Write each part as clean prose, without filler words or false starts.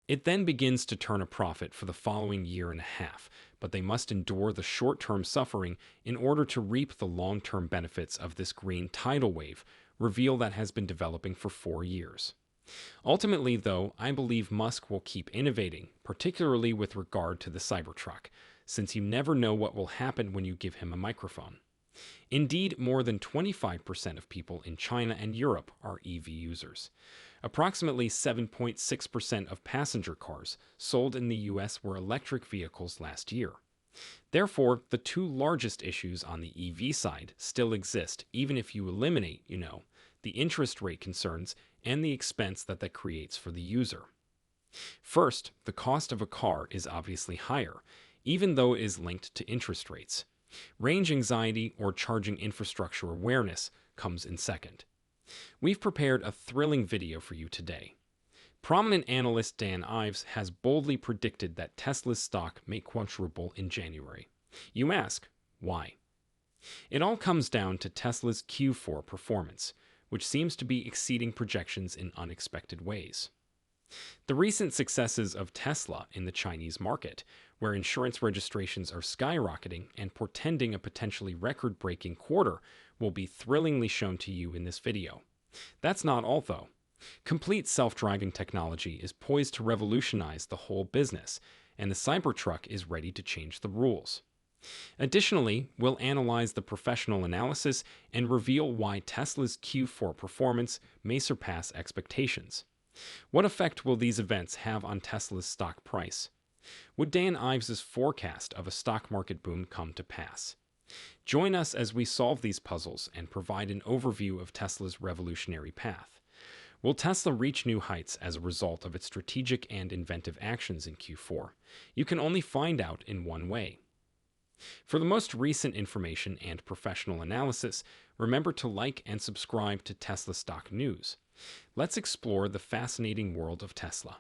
It then begins to turn a profit for the following year and a half, but they must endure the short-term suffering in order to reap the long-term benefits of this green tidal wave reveal that has been developing for 4 years. Ultimately, though, I believe Musk will keep innovating, particularly with regard to the Cybertruck, since you never know what will happen when you give him a microphone. Indeed, more than 25% of people in China and Europe are EV users. Approximately 7.6% of passenger cars sold in the US were electric vehicles last year. Therefore, the two largest issues on the EV side still exist, even if you eliminate, the interest rate concerns and the expense that creates for the user. First, the cost of a car is obviously higher, even though it is linked to interest rates. Range anxiety or charging infrastructure awareness comes in second. We've prepared a thrilling video for you today. Prominent analyst Dan Ives has boldly predicted that Tesla's stock may quadruple in January. You ask, why? It all comes down to Tesla's Q4 performance, which seems to be exceeding projections in unexpected ways. The recent successes of Tesla in the Chinese market, where insurance registrations are skyrocketing and portending a potentially record-breaking quarter, will be thrillingly shown to you in this video. That's not all, though. Complete self-driving technology is poised to revolutionize the whole business, and the Cybertruck is ready to change the rules. Additionally, we'll analyze the professional analysis and reveal why Tesla's Q4 performance may surpass expectations. What effect will these events have on Tesla's stock price? Would Dan Ives' forecast of a stock market boom come to pass? Join us as we solve these puzzles and provide an overview of Tesla's revolutionary path. Will Tesla reach new heights as a result of its strategic and inventive actions in Q4? You can only find out in one way. For the most recent information and professional analysis, remember to like and subscribe to Tesla Stock News. Let's explore the fascinating world of Tesla.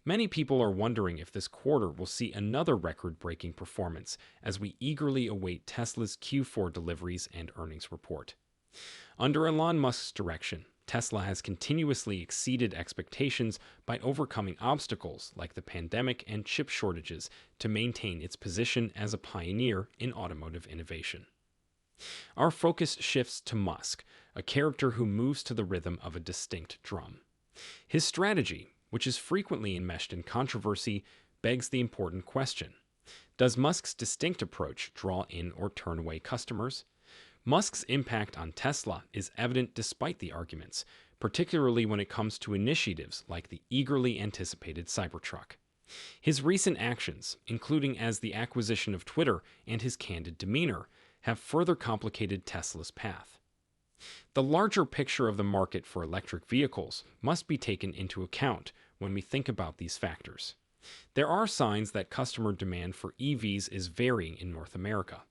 Many people are wondering if this quarter will see another record-breaking performance as we eagerly await Tesla's Q4 deliveries and earnings report. Under Elon Musk's direction, Tesla has continuously exceeded expectations by overcoming obstacles like the pandemic and chip shortages to maintain its position as a pioneer in automotive innovation. Our focus shifts to Musk, a character who moves to the rhythm of a distinct drum. His strategy, which is frequently enmeshed in controversy, begs the important question: does Musk's distinct approach draw in or turn away customers? Musk's impact on Tesla is evident despite the arguments, particularly when it comes to initiatives like the eagerly anticipated Cybertruck. His recent actions, including as the acquisition of Twitter and his candid demeanor, have further complicated Tesla's path. The larger picture of the market for electric vehicles must be taken into account when we think about these factors. There are signs that customer demand for EVs is varying in North America.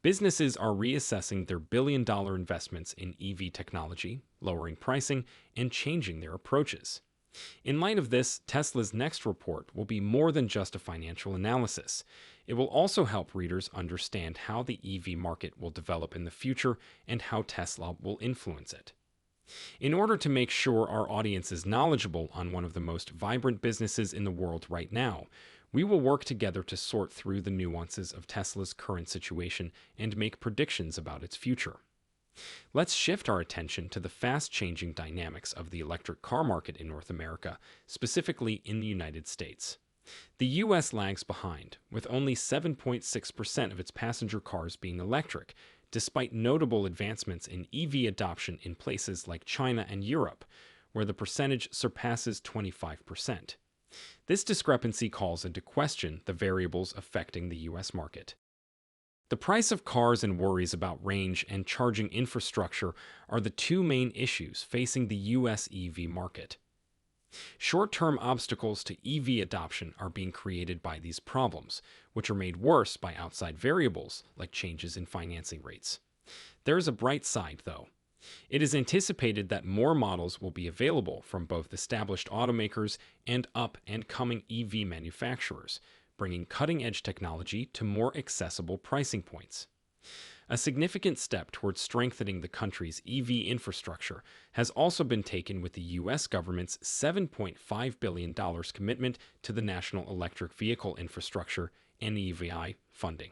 Businesses are reassessing their billion-dollar investments in EV technology, lowering pricing, and changing their approaches. In light of this, Tesla's next report will be more than just a financial analysis. It will also help readers understand how the EV market will develop in the future and how Tesla will influence it. In order to make sure our audience is knowledgeable on one of the most vibrant businesses in the world right now, we will work together to sort through the nuances of Tesla's current situation and make predictions about its future. Let's shift our attention to the fast-changing dynamics of the electric car market in North America, specifically in the United States. The U.S. lags behind, with only 7.6% of its passenger cars being electric, despite notable advancements in EV adoption in places like China and Europe, where the percentage surpasses 25%. This discrepancy calls into question the variables affecting the U.S. market. The price of cars and worries about range and charging infrastructure are the two main issues facing the U.S. EV market. Short-term obstacles to EV adoption are being created by these problems, which are made worse by outside variables like changes in financing rates. There is a bright side, though. It is anticipated that more models will be available from both established automakers and up-and-coming EV manufacturers, bringing cutting-edge technology to more accessible pricing points. A significant step towards strengthening the country's EV infrastructure has also been taken with the U.S. government's $7.5 billion commitment to the National Electric Vehicle Infrastructure (NEVI) funding.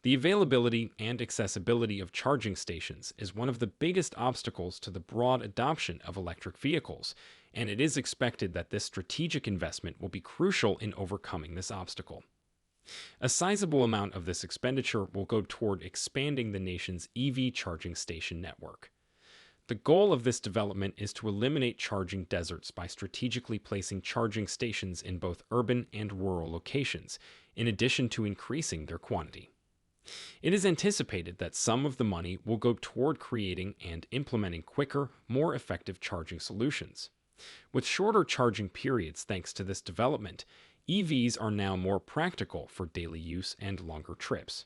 The availability and accessibility of charging stations is one of the biggest obstacles to the broad adoption of electric vehicles, and it is expected that this strategic investment will be crucial in overcoming this obstacle. A sizable amount of this expenditure will go toward expanding the nation's EV charging station network. The goal of this development is to eliminate charging deserts by strategically placing charging stations in both urban and rural locations, in addition to increasing their quantity. It is anticipated that some of the money will go toward creating and implementing quicker, more effective charging solutions. With shorter charging periods thanks to this development, EVs are now more practical for daily use and longer trips.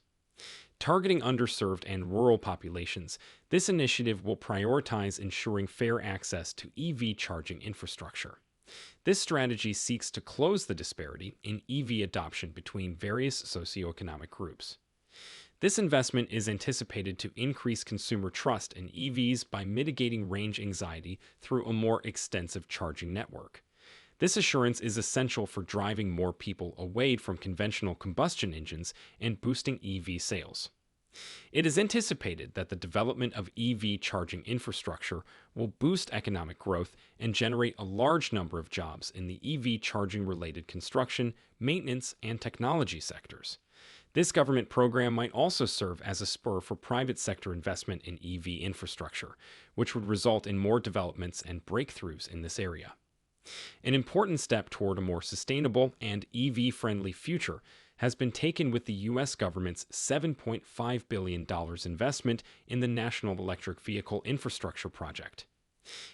Targeting underserved and rural populations, this initiative will prioritize ensuring fair access to EV charging infrastructure. This strategy seeks to close the disparity in EV adoption between various socioeconomic groups. This investment is anticipated to increase consumer trust in EVs by mitigating range anxiety through a more extensive charging network. This assurance is essential for driving more people away from conventional combustion engines and boosting EV sales. It is anticipated that the development of EV charging infrastructure will boost economic growth and generate a large number of jobs in the EV charging-related construction, maintenance, and technology sectors. This government program might also serve as a spur for private sector investment in EV infrastructure, which would result in more developments and breakthroughs in this area. An important step toward a more sustainable and EV-friendly future has been taken with the U.S. government's $7.5 billion investment in the National Electric Vehicle Infrastructure Project.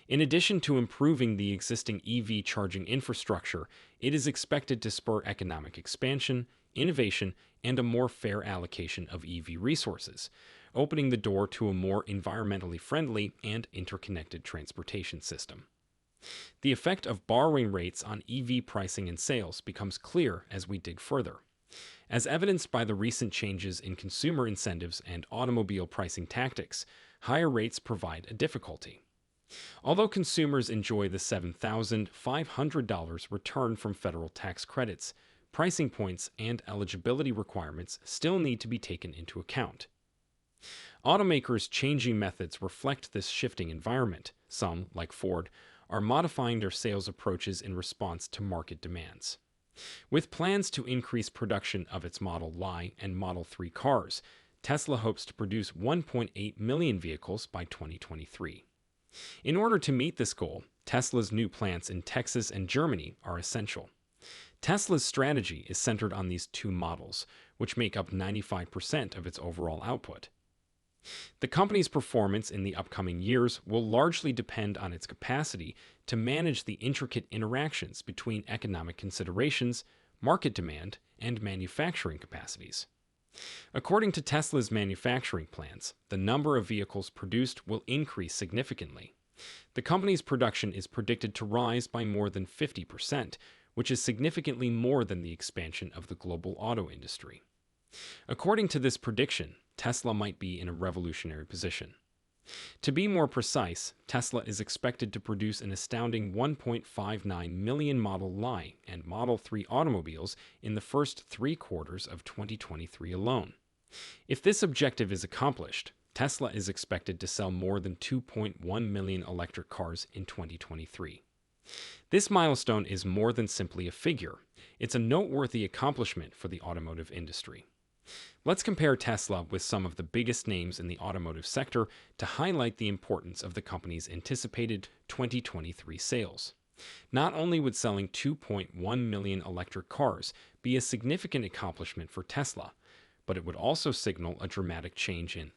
In addition to improving the existing EV charging infrastructure, it is expected to spur economic expansion, innovation, and a more fair allocation of EV resources, opening the door to a more environmentally friendly and interconnected transportation system. The effect of borrowing rates on EV pricing and sales becomes clear as we dig further. As evidenced by the recent changes in consumer incentives and automobile pricing tactics, higher rates provide a difficulty. Although consumers enjoy the $7,500 return from federal tax credits, pricing points and eligibility requirements still need to be taken into account. Automakers' changing methods reflect this shifting environment. Some, like Ford, are modifying their sales approaches in response to market demands. With plans to increase production of its Model Y and Model 3 cars, Tesla hopes to produce 1.8 million vehicles by 2023. In order to meet this goal, Tesla's new plants in Texas and Germany are essential. Tesla's strategy is centered on these two models, which make up 95% of its overall output. The company's performance in the upcoming years will largely depend on its capacity to manage the intricate interactions between economic considerations, market demand, and manufacturing capacities. According to Tesla's manufacturing plans, the number of vehicles produced will increase significantly. The company's production is predicted to rise by more than 50%, which is significantly more than the expansion of the global auto industry. According to this prediction, Tesla might be in a revolutionary position. To be more precise, Tesla is expected to produce an astounding 1.59 million Model Y and Model 3 automobiles in the first 3 quarters of 2023 alone. If this objective is accomplished, Tesla is expected to sell more than 2.1 million electric cars in 2023. This milestone is more than simply a figure. It's a noteworthy accomplishment for the automotive industry. Let's compare Tesla with some of the biggest names in the automotive sector to highlight the importance of the company's anticipated 2023 sales. Not only would selling 2.1 million electric cars be a significant accomplishment for Tesla, but it would also signal a dramatic change in